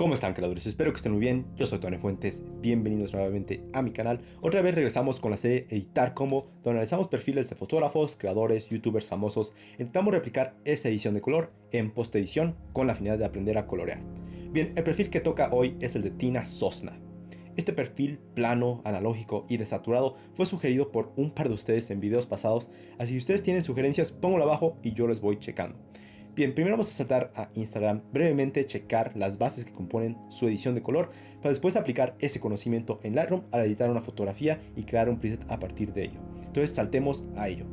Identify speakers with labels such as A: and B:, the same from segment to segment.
A: ¿Cómo están, creadores? Espero que estén muy bien. Yo soy Tony Fuentes. Bienvenidos nuevamente a mi canal. Otra vez regresamos con la serie Editar Como, donde analizamos perfiles de fotógrafos, creadores, youtubers famosos. Intentamos replicar esa edición de color en post-edición con la finalidad de aprender a colorear. Bien, el perfil que toca hoy es el de Tina Sosna. Este perfil plano, analógico y desaturado fue sugerido por un par de ustedes en videos pasados, así que si ustedes tienen sugerencias, pónganlo abajo y yo les voy checando. Bien, primero vamos a saltar a Instagram, brevemente checar las bases que componen su edición de color, para después aplicar ese conocimiento en Lightroom al editar una fotografía y crear un preset a partir de ello. Entonces saltemos a ello.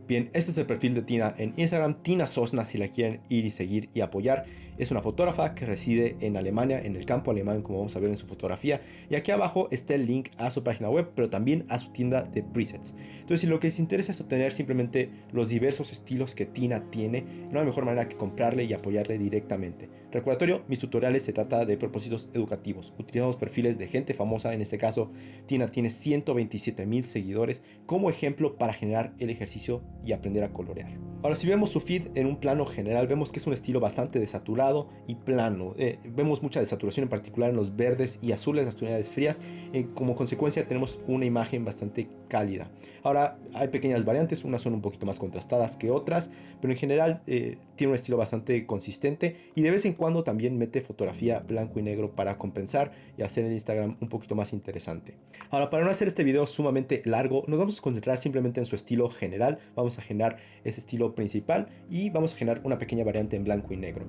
A: Bien, este es el perfil de Tina en Instagram, Tina Sosna, si la quieren ir y seguir y apoyar. Es una fotógrafa que reside en Alemania, en el campo alemán, como vamos a ver en su fotografía. Y aquí abajo está el link a su página web, pero también a su tienda de presets. Entonces, si lo que les interesa es obtener simplemente los diversos estilos que Tina tiene, no hay mejor manera que comprarle y apoyarle directamente. Recordatorio, mis tutoriales se trata de propósitos educativos. Utilizamos perfiles de gente famosa, en este caso, Tina tiene 127,000 seguidores, como ejemplo para generar el ejercicio y aprender a colorear. Ahora, si vemos su feed en un plano general, vemos que es un estilo bastante desaturado y plano. Vemos mucha desaturación, en particular en los verdes y azules, las tonalidades frías. Como consecuencia tenemos una imagen bastante cálida. Ahora, hay pequeñas variantes, unas son un poquito más contrastadas que otras, pero en general tiene un estilo bastante consistente y de vez en cuando también mete fotografía blanco y negro para compensar y hacer el Instagram un poquito más interesante. Ahora, para no hacer este video sumamente largo, nos vamos a concentrar simplemente en su estilo general. Vamos a generar ese estilo principal y vamos a generar una pequeña variante en blanco y negro.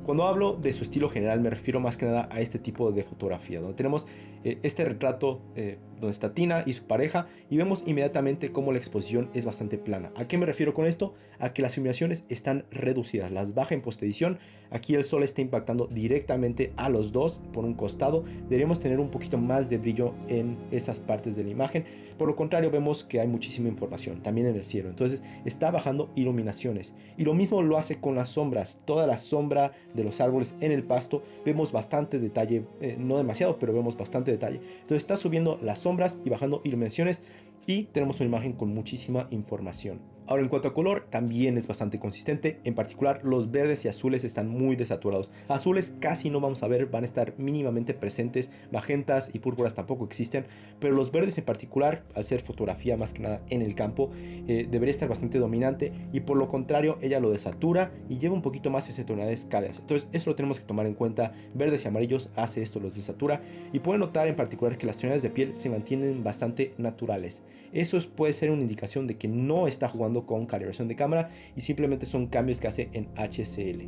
A: Cuando hablo de su estilo general me refiero más que nada a este tipo de fotografía, donde tenemos este retrato donde está Tina y su pareja y vemos inmediatamente cómo la exposición es bastante plana. ¿A qué me refiero con esto? A que las iluminaciones están reducidas, las baja en postedición. Aquí el sol está impactando directamente a los dos por un costado. Deberíamos tener un poquito más de brillo en esas partes de la imagen. Por lo contrario, vemos que hay muchísima información también en el cielo, entonces está bajando iluminaciones. Y lo mismo lo hace con las sombras. Toda la sombra de los árboles en el pasto, vemos bastante detalle, no demasiado, pero vemos bastante detalle. Entonces está subiendo las sombras y bajando iluminaciones y tenemos una imagen con muchísima información. Ahora, en cuanto a color, también es bastante consistente. En particular, los verdes y azules están muy desaturados. Azules casi no vamos a ver, van a estar mínimamente presentes. Magentas y púrpuras tampoco existen, pero los verdes en particular, al ser fotografía más que nada en el campo, debería estar bastante dominante y por lo contrario, ella lo desatura y lleva un poquito más ese tonalidades cálidas. Entonces, eso lo tenemos que tomar en cuenta. Verdes y amarillos hace esto, los desatura y pueden notar en particular que las tonalidades de piel se mantienen bastante naturales. Eso puede ser una indicación de que no está jugando con calibración de cámara y simplemente son cambios que hace en HCL.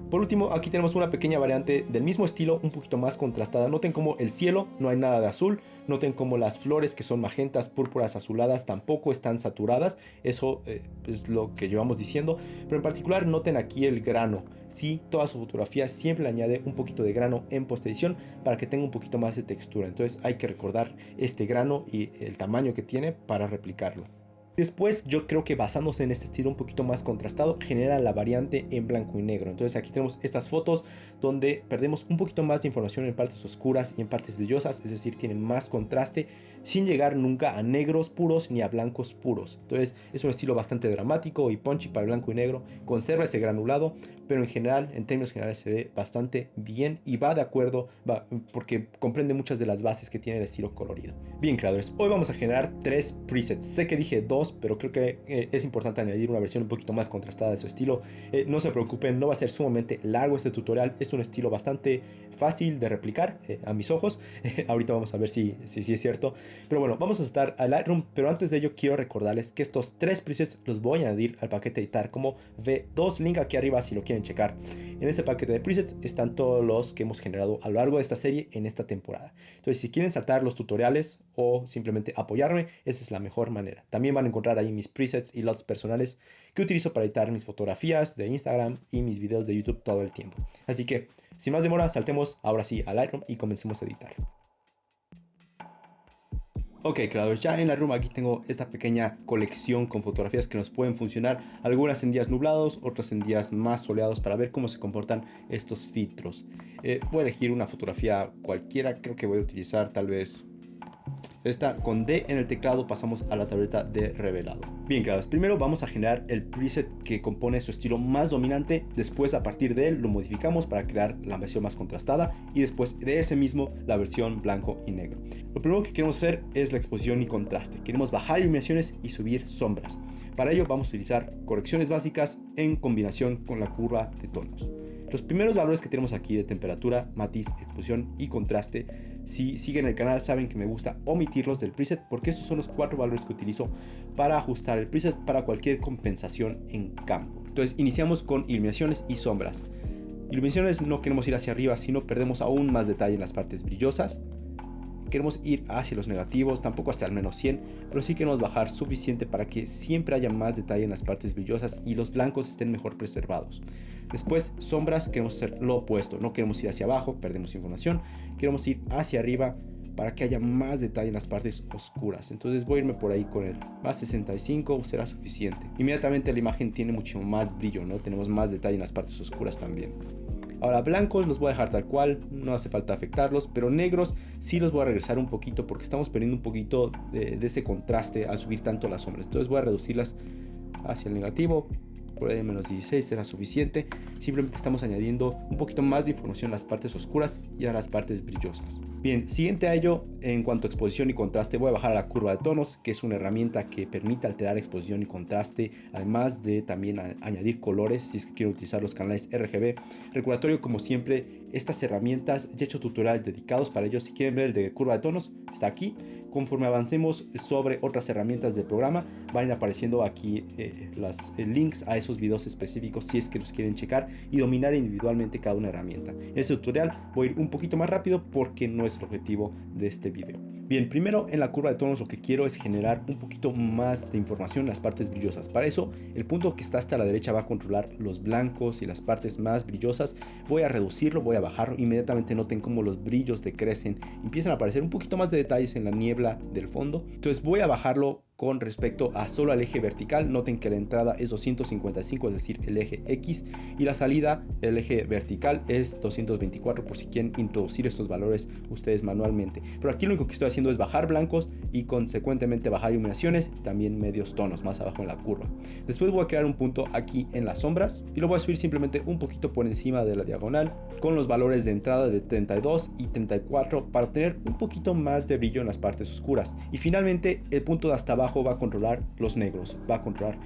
A: Por último, aquí tenemos una pequeña variante del mismo estilo, un poquito más contrastada. Noten como el cielo no hay nada de azul. Noten como las flores, que son magentas, púrpuras, azuladas, tampoco están saturadas. Eso es lo que llevamos diciendo. Pero en particular noten aquí el grano. Sí, toda su fotografía siempre le añade un poquito de grano en postedición para que tenga un poquito más de textura. Entonces hay que recordar este grano y el tamaño que tiene para replicarlo. Después, yo creo que basándose en este estilo un poquito más contrastado, genera la variante en blanco y negro. Entonces aquí tenemos estas fotos donde perdemos un poquito más de información en partes oscuras y en partes brillosas, es decir, tienen más contraste sin llegar nunca a negros puros ni a blancos puros. Entonces es un estilo bastante dramático y punchy para blanco y negro, conserva ese granulado, pero en general, en términos generales, se ve bastante bien y va de acuerdo, porque comprende muchas de las bases que tiene el estilo colorido. Bien, creadores, hoy vamos a generar 3 presets. Sé que dije 2, pero creo que es importante añadir una versión un poquito más contrastada de su estilo. No se preocupen, no va a ser sumamente largo este tutorial, es un estilo bastante fácil de replicar a mis ojos. Ahorita vamos a ver si es cierto, pero bueno, vamos a saltar a Lightroom, pero antes de ello quiero recordarles que estos 3 presets los voy a añadir al paquete editar como V2, link aquí arriba si lo quieren checar. En ese paquete de presets están todos los que hemos generado a lo largo de esta serie en esta temporada. Entonces, si quieren saltar los tutoriales o simplemente apoyarme, esa es la mejor manera. También van a encontrar ahí mis presets y LUTs personales que utilizo para editar mis fotografías de Instagram y mis videos de YouTube todo el tiempo. Así que, sin más demora, saltemos ahora sí a Lightroom y comencemos a editar. Ok, creadores, ya en Lightroom aquí tengo esta pequeña colección con fotografías que nos pueden funcionar, algunas en días nublados, otras en días más soleados, para ver cómo se comportan estos filtros. Voy a elegir una fotografía cualquiera, creo que voy a utilizar tal vez Esta con D en el teclado pasamos a la tableta de revelado. Bien, claro, primero vamos a generar el preset que compone su estilo más dominante. Después, a partir de él, lo modificamos para crear la versión más contrastada. Y después de ese mismo, la versión blanco y negro. Lo primero que queremos hacer es la exposición y contraste. Queremos bajar iluminaciones y subir sombras. Para ello vamos a utilizar correcciones básicas en combinación con la curva de tonos. Los primeros valores que tenemos aquí de temperatura, matiz, exposición y contraste, si siguen el canal saben que me gusta omitirlos del preset porque estos son los 4 valores que utilizo para ajustar el preset para cualquier compensación en campo. Entonces iniciamos con iluminaciones y sombras. Iluminaciones no queremos ir hacia arriba, sino perdemos aún más detalle en las partes brillosas. Queremos ir hacia los negativos, tampoco hasta al menos 100, pero sí queremos bajar suficiente para que siempre haya más detalle en las partes brillosas y los blancos estén mejor preservados. Después, sombras, queremos hacer lo opuesto, no queremos ir hacia abajo, perdemos información, queremos ir hacia arriba para que haya más detalle en las partes oscuras. Entonces voy a irme por ahí con el más 65, será suficiente. Inmediatamente la imagen tiene mucho más brillo, ¿no? Tenemos más detalle en las partes oscuras también. Ahora blancos los voy a dejar tal cual, no hace falta afectarlos, pero negros sí los voy a regresar un poquito porque estamos perdiendo un poquito de ese contraste al subir tanto las sombras. Entonces voy a reducirlas hacia el negativo, por ahí menos 16 será suficiente. Simplemente estamos añadiendo un poquito más de información a las partes oscuras y a las partes brillosas. Bien, siguiente a ello, en cuanto a exposición y contraste, voy a bajar a la curva de tonos, que es una herramienta que permite alterar exposición y contraste, además de también añadir colores si es que quiero utilizar los canales RGB. Recordatorio, como siempre, estas herramientas, ya he hecho tutoriales dedicados para ellos. Si quieren ver el de curva de tonos, está aquí. Conforme avancemos sobre otras herramientas del programa, van a ir apareciendo aquí los links a esos videos específicos si es que los quieren checar y dominar individualmente cada una herramienta. En este tutorial voy a ir un poquito más rápido porque no es el objetivo de este video. Bien, primero en la curva de tonos lo que quiero es generar un poquito más de información en las partes brillosas. Para eso, el punto que está hasta la derecha va a controlar los blancos y las partes más brillosas. Voy a reducirlo, voy a bajarlo. Inmediatamente noten cómo los brillos decrecen. Empiezan a aparecer un poquito más de detalles en la niebla del fondo. Entonces voy a bajarlo con respecto a solo al eje vertical. Noten que la entrada es 255, es decir, el eje X, y la salida, el eje vertical, es 224 por si quieren introducir estos valores ustedes manualmente. Pero aquí lo único que estoy haciendo es bajar blancos y consecuentemente bajar iluminaciones y también medios tonos más abajo en la curva. Después voy a crear un punto aquí en las sombras y lo voy a subir simplemente un poquito por encima de la diagonal con los valores de entrada de 32 y 34 para obtener un poquito más de brillo en las partes oscuras. Y finalmente el punto de hasta abajo va a controlar los negros, va a controlar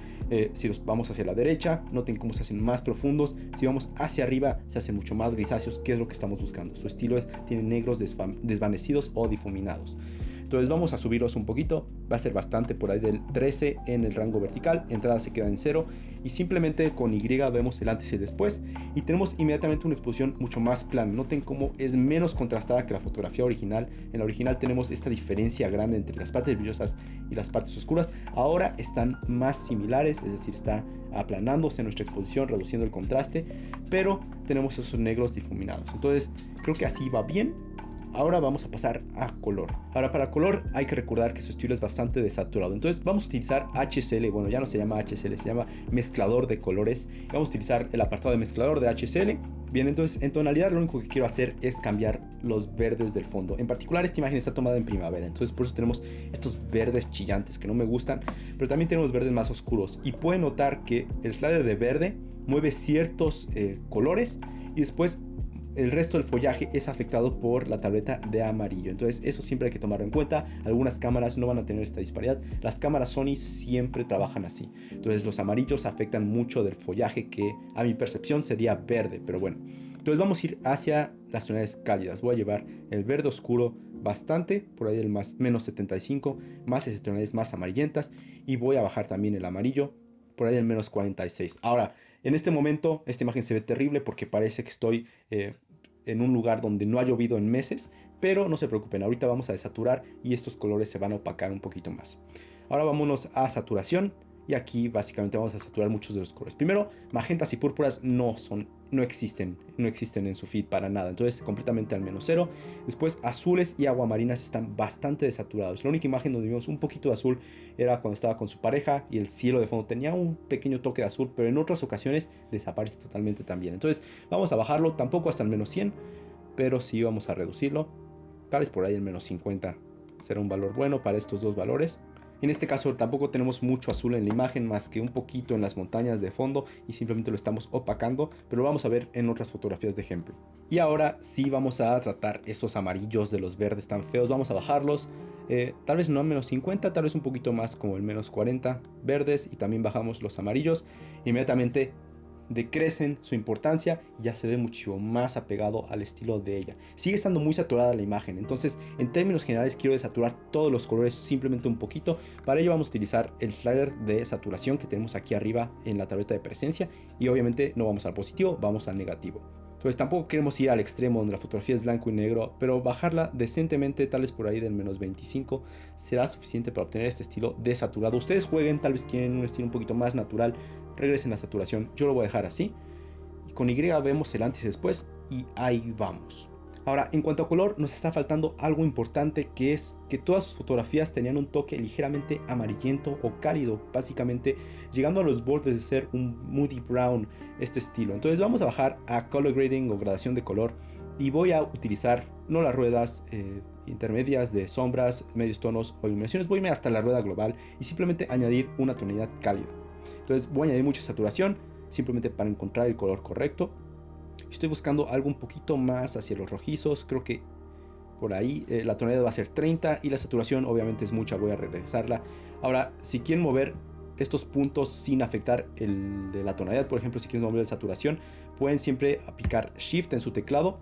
A: si los vamos hacia la derecha, noten cómo se hacen más profundos, si vamos hacia arriba se hacen mucho más grisáceos, que es lo que estamos buscando. Su estilo tiene negros desvanecidos o difuminados. Entonces vamos a subirlos un poquito, va a ser bastante, por ahí del 13 en el rango vertical, entrada se queda en 0 y simplemente con Y vemos el antes y el después y tenemos inmediatamente una exposición mucho más plana. Noten cómo es menos contrastada que la fotografía original. En la original tenemos esta diferencia grande entre las partes brillosas y las partes oscuras. Ahora están más similares, es decir, está aplanándose nuestra exposición, reduciendo el contraste, pero tenemos esos negros difuminados. Entonces creo que así va bien. Ahora vamos a pasar a color. Ahora para color hay que recordar que su estilo es bastante desaturado. Entonces vamos a utilizar HSL. Bueno, ya no se llama HSL, se llama mezclador de colores. Vamos a utilizar el apartado de mezclador de HSL. Bien, entonces en tonalidad lo único que quiero hacer es cambiar los verdes del fondo. En particular esta imagen está tomada en primavera, entonces por eso tenemos estos verdes chillantes que no me gustan. Pero también tenemos verdes más oscuros. Y pueden notar que el slider de verde mueve ciertos colores y después el resto del follaje es afectado por la tableta de amarillo. Entonces eso siempre hay que tomarlo en cuenta. Algunas cámaras no van a tener esta disparidad. Las cámaras Sony siempre trabajan así. Entonces los amarillos afectan mucho del follaje que a mi percepción sería verde. Pero bueno, entonces vamos a ir hacia las tonalidades cálidas. Voy a llevar el verde oscuro bastante, por ahí el menos 75, más esas tonalidades más amarillentas. Y voy a bajar también el amarillo, por ahí el menos 46. Ahora, en este momento esta imagen se ve terrible porque parece que estoy en un lugar donde no ha llovido en meses, pero no se preocupen, ahorita vamos a desaturar y estos colores se van a opacar un poquito más. Ahora vámonos a saturación y aquí básicamente vamos a saturar muchos de los colores. Primero, magentas y púrpuras no existen en su feed para nada, entonces completamente al menos 0. Después azules y aguamarinas están bastante desaturados. La única imagen donde vimos un poquito de azul era cuando estaba con su pareja y el cielo de fondo tenía un pequeño toque de azul, pero en otras ocasiones desaparece totalmente también. Entonces vamos a bajarlo, tampoco hasta el menos 100, pero sí vamos a reducirlo, tal vez por ahí el menos 50 será un valor bueno para estos dos valores. En este caso tampoco tenemos mucho azul en la imagen, más que un poquito en las montañas de fondo, y simplemente lo estamos opacando, pero lo vamos a ver en otras fotografías de ejemplo. Y ahora sí vamos a tratar esos amarillos de los verdes tan feos, vamos a bajarlos, tal vez no a menos 50, tal vez un poquito más como el menos 40 verdes, y también bajamos los amarillos. Inmediatamente decrecen su importancia y ya se ve mucho más apegado al estilo de ella. Sigue estando muy saturada la imagen, entonces en términos generales quiero desaturar todos los colores simplemente un poquito. Para ello vamos a utilizar el slider de saturación que tenemos aquí arriba en la tableta de presencia, y obviamente no vamos al positivo, vamos al negativo. Entonces tampoco queremos ir al extremo donde la fotografía es blanco y negro, pero bajarla decentemente, tal vez por ahí del menos 25, será suficiente para obtener este estilo desaturado. Ustedes jueguen, tal vez quieren un estilo un poquito más natural, regresen la saturación, yo lo voy a dejar así. Y con Y vemos el antes y después, y ahí vamos. Ahora, en cuanto a color, nos está faltando algo importante, que es que todas sus fotografías tenían un toque ligeramente amarillento o cálido, básicamente llegando a los bordes de ser un moody brown, este estilo. Entonces vamos a bajar a color grading o gradación de color, y voy a utilizar no las ruedas intermedias de sombras, medios tonos o iluminaciones, voy a irme hasta la rueda global y simplemente añadir una tonalidad cálida. Entonces voy a añadir mucha saturación, simplemente para encontrar el color correcto. Estoy buscando algo un poquito más hacia los rojizos, creo que por ahí la tonalidad va a ser 30 y la saturación obviamente es mucha, voy a regresarla. Ahora, si quieren mover estos puntos sin afectar el de la tonalidad, por ejemplo, si quieren mover la saturación, pueden siempre aplicar Shift en su teclado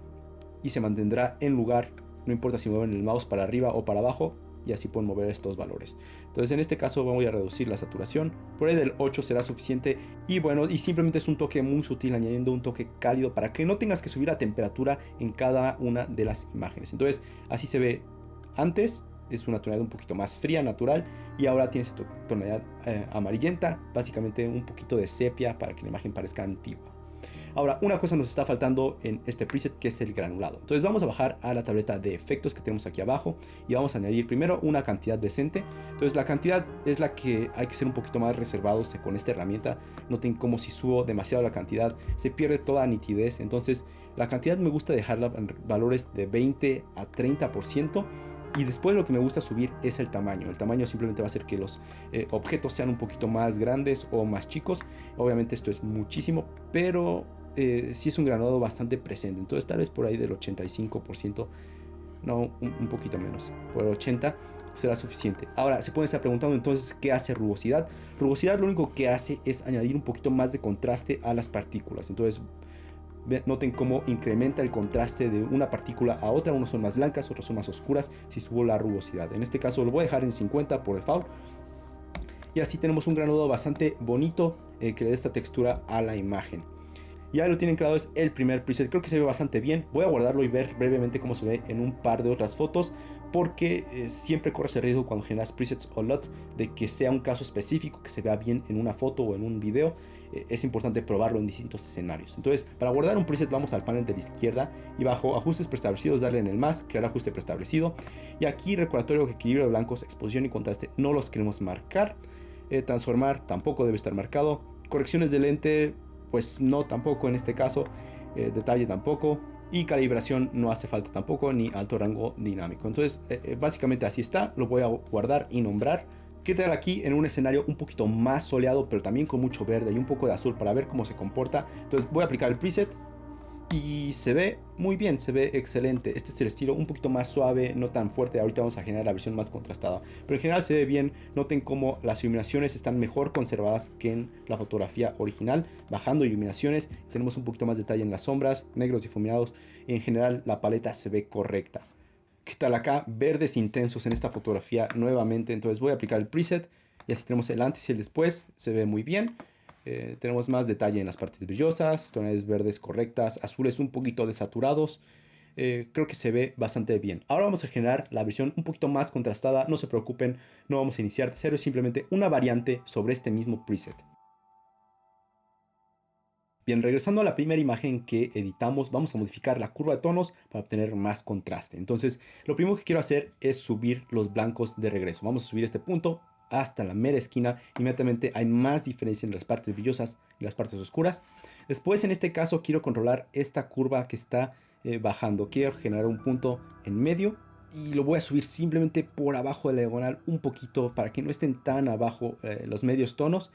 A: y se mantendrá en lugar, no importa si mueven el mouse para arriba o para abajo, y así pueden mover estos valores. Entonces en este caso voy a reducir la saturación, por ahí del 8 será suficiente, y bueno, y simplemente es un toque muy sutil, añadiendo un toque cálido para que no tengas que subir la temperatura en cada una de las imágenes. Entonces así se ve antes, es una tonalidad un poquito más fría, natural, y ahora tiene esa tonalidad amarillenta, básicamente un poquito de sepia para que la imagen parezca antigua. Ahora, una cosa nos está faltando en este preset, que es el granulado. Entonces vamos a bajar a la tableta de efectos que tenemos aquí abajo y vamos a añadir primero una cantidad decente. Entonces la cantidad es la que hay que ser un poquito más reservados con esta herramienta. Noten como si subo demasiado la cantidad se pierde toda nitidez. Entonces la cantidad me gusta dejarla en valores de 20 a 30%. Y después lo que me gusta subir es el tamaño. El tamaño simplemente va a hacer que los objetos sean un poquito más grandes o más chicos. Obviamente esto es muchísimo, pero sí es un granulado bastante presente. Entonces tal vez por ahí del 85%, no, un poquito menos, por el 80% será suficiente. Ahora se pueden estar preguntando entonces qué hace rugosidad. Rugosidad lo único que hace es añadir un poquito más de contraste a las partículas. Entonces noten cómo incrementa el contraste de una partícula a otra. Unos son más blancas, otros son más oscuras si subo la rugosidad. En este caso lo voy a dejar en 50 por default. Y así tenemos un granulado bastante bonito que le da esta textura a la imagen. Ya lo tienen creado, es el primer preset, creo que se ve bastante bien. Voy a guardarlo y ver brevemente cómo se ve en un par de otras fotos, porque siempre corres el riesgo cuando generas presets o LUTs de que sea un caso específico, que se vea bien en una foto o en un video. Es importante probarlo en distintos escenarios. Entonces, para guardar un preset vamos al panel de la izquierda y bajo ajustes preestablecidos darle en el más, crear ajuste preestablecido. Y aquí recordatorio que equilibrio de blancos, exposición y contraste no los queremos marcar. Transformar tampoco debe estar marcado. Correcciones de lente, pues no, tampoco en este caso. Detalle tampoco, y calibración no hace falta tampoco, ni alto rango dinámico. Entonces básicamente así está, lo voy a guardar y nombrar. ¿Qué tal aquí en un escenario un poquito más soleado, pero también con mucho verde y un poco de azul, para ver cómo se comporta? Entonces voy a aplicar el preset y se ve muy bien, se ve excelente. Este es el estilo un poquito más suave, no tan fuerte. Ahorita vamos a generar la versión más contrastada, pero en general se ve bien. Noten cómo las iluminaciones están mejor conservadas que en la fotografía original. Bajando iluminaciones tenemos un poquito más detalle en las sombras, negros difuminados. En general la paleta se ve correcta. ¿Qué tal acá? Verdes intensos en esta fotografía nuevamente. Entonces voy a aplicar el preset y así tenemos el antes y el después. Se ve muy bien. Tenemos más detalle en las partes brillosas, tonalidades verdes correctas, azules un poquito desaturados. Creo que se ve bastante bien. Ahora vamos a generar la versión un poquito más contrastada. No se preocupen, no vamos a iniciar de cero, es simplemente una variante sobre este mismo preset. Bien, regresando a la primera imagen que editamos, vamos a modificar la curva de tonos para obtener más contraste. Entonces, lo primero que quiero hacer es subir los blancos de regreso. Vamos a subir este punto hasta la mera esquina. Inmediatamente hay más diferencia entre las partes brillosas y las partes oscuras. Después, en este caso, quiero controlar esta curva que está bajando. Quiero generar un punto en medio y lo voy a subir simplemente por abajo de la diagonal un poquito para que no estén tan abajo los medios tonos,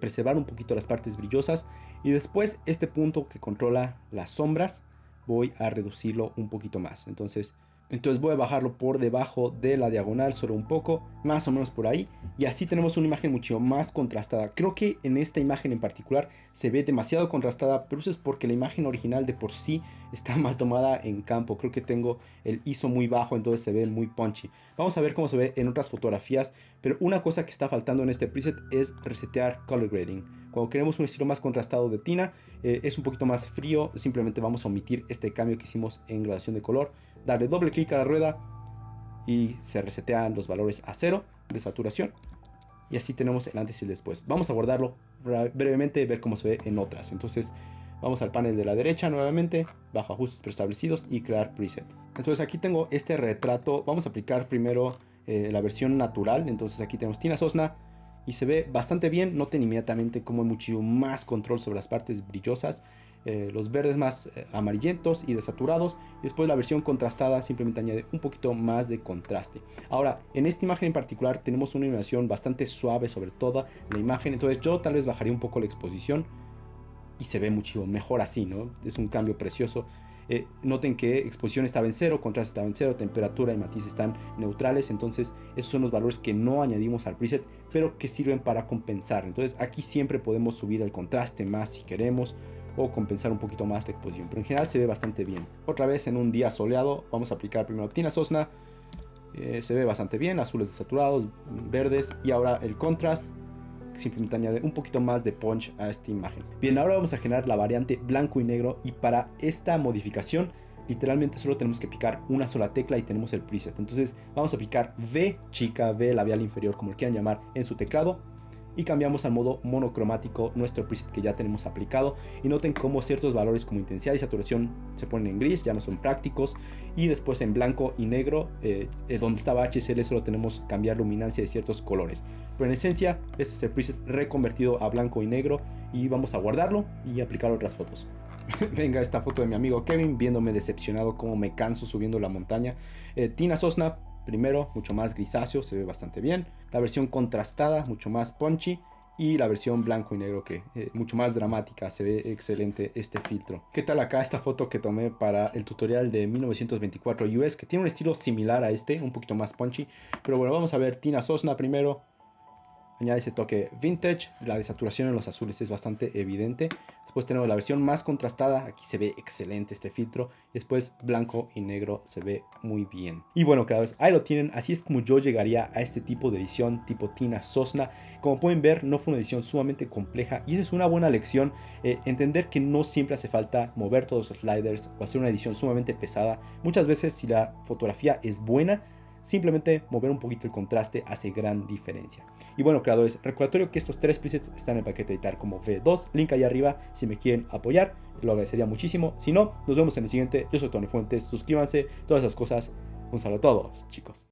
A: preservar un poquito las partes brillosas. Y después este punto que controla las sombras voy a reducirlo un poquito más. Entonces voy a bajarlo por debajo de la diagonal solo un poco, más o menos por ahí. Y así tenemos una imagen mucho más contrastada. Creo que en esta imagen en particular se ve demasiado contrastada, pero eso es porque la imagen original de por sí está mal tomada en campo. Creo que tengo el ISO muy bajo, entonces se ve muy punchy. Vamos a ver cómo se ve en otras fotografías, pero una cosa que está faltando en este preset es resetear color grading. Cuando queremos un estilo más contrastado de Tina, es un poquito más frío, simplemente vamos a omitir este cambio que hicimos en gradación de color, darle doble clic a la rueda y se resetean los valores a 0 de saturación. Y así tenemos el antes y el después. Vamos a guardarlo brevemente y ver cómo se ve en otras. Entonces vamos al panel de la derecha nuevamente, bajo ajustes preestablecidos y crear preset. Entonces aquí tengo este retrato. Vamos a aplicar primero la versión natural. Entonces aquí tenemos Tina Sosna y se ve bastante bien. Noten inmediatamente cómo hay mucho más control sobre las partes brillosas. Los verdes más amarillentos y desaturados, y después la versión contrastada simplemente añade un poquito más de contraste. Ahora, en esta imagen en particular tenemos una iluminación bastante suave sobre toda la imagen, entonces yo tal vez bajaría un poco la exposición y se ve mucho mejor así, ¿no? Es un cambio precioso. Noten que exposición estaba en 0, contraste estaba en 0, temperatura y matiz están neutrales. Entonces esos son los valores que no añadimos al preset, pero que sirven para compensar. Entonces aquí siempre podemos subir el contraste más si queremos, o compensar un poquito más la exposición, pero en general se ve bastante bien. Otra vez en un día soleado vamos a aplicar primero Tina Sosna. Se ve bastante bien, azules desaturados, verdes, y ahora el contrast simplemente añade un poquito más de punch a esta imagen. Bien, ahora vamos a generar la variante blanco y negro, y para esta modificación literalmente solo tenemos que picar una sola tecla y tenemos el preset. Entonces vamos a picar V chica, V labial inferior, como lo quieran llamar, en su teclado, y cambiamos al modo monocromático nuestro preset que ya tenemos aplicado. Y noten cómo ciertos valores como intensidad y saturación se ponen en gris, ya no son prácticos, y después en blanco y negro, donde estaba HSL, solo tenemos cambiar luminancia de ciertos colores. Pero en esencia este es el preset reconvertido a blanco y negro, y vamos a guardarlo y aplicar otras fotos. Venga esta foto de mi amigo Kevin viéndome decepcionado como me canso subiendo la montaña. Tina Sosna primero, mucho más grisáceo, se ve bastante bien. La versión contrastada, mucho más punchy. Y la versión blanco y negro, que mucho más dramática, se ve excelente este filtro. ¿Qué tal acá esta foto que tomé para el tutorial de 1924 US, que tiene un estilo similar a este, un poquito más punchy? Pero bueno, vamos a ver Tina Sosna primero. Añade ese toque vintage, la desaturación en los azules es bastante evidente. Después tenemos la versión más contrastada, aquí se ve excelente este filtro. Y después blanco y negro se ve muy bien. Y bueno, creadores, ahí lo tienen, así es como yo llegaría a este tipo de edición tipo Tina Sosna. Como pueden ver, no fue una edición sumamente compleja, y eso es una buena lección, entender que no siempre hace falta mover todos los sliders o hacer una edición sumamente pesada. Muchas veces, si la fotografía es buena, simplemente mover un poquito el contraste hace gran diferencia. Y bueno, creadores, recordatorio que estos 3 presets están en el paquete de editar como V2, link ahí arriba si me quieren apoyar, lo agradecería muchísimo. Si no, nos vemos en el siguiente. Yo soy Tony Fuentes, suscríbanse, todas esas cosas. Un saludo a todos, chicos.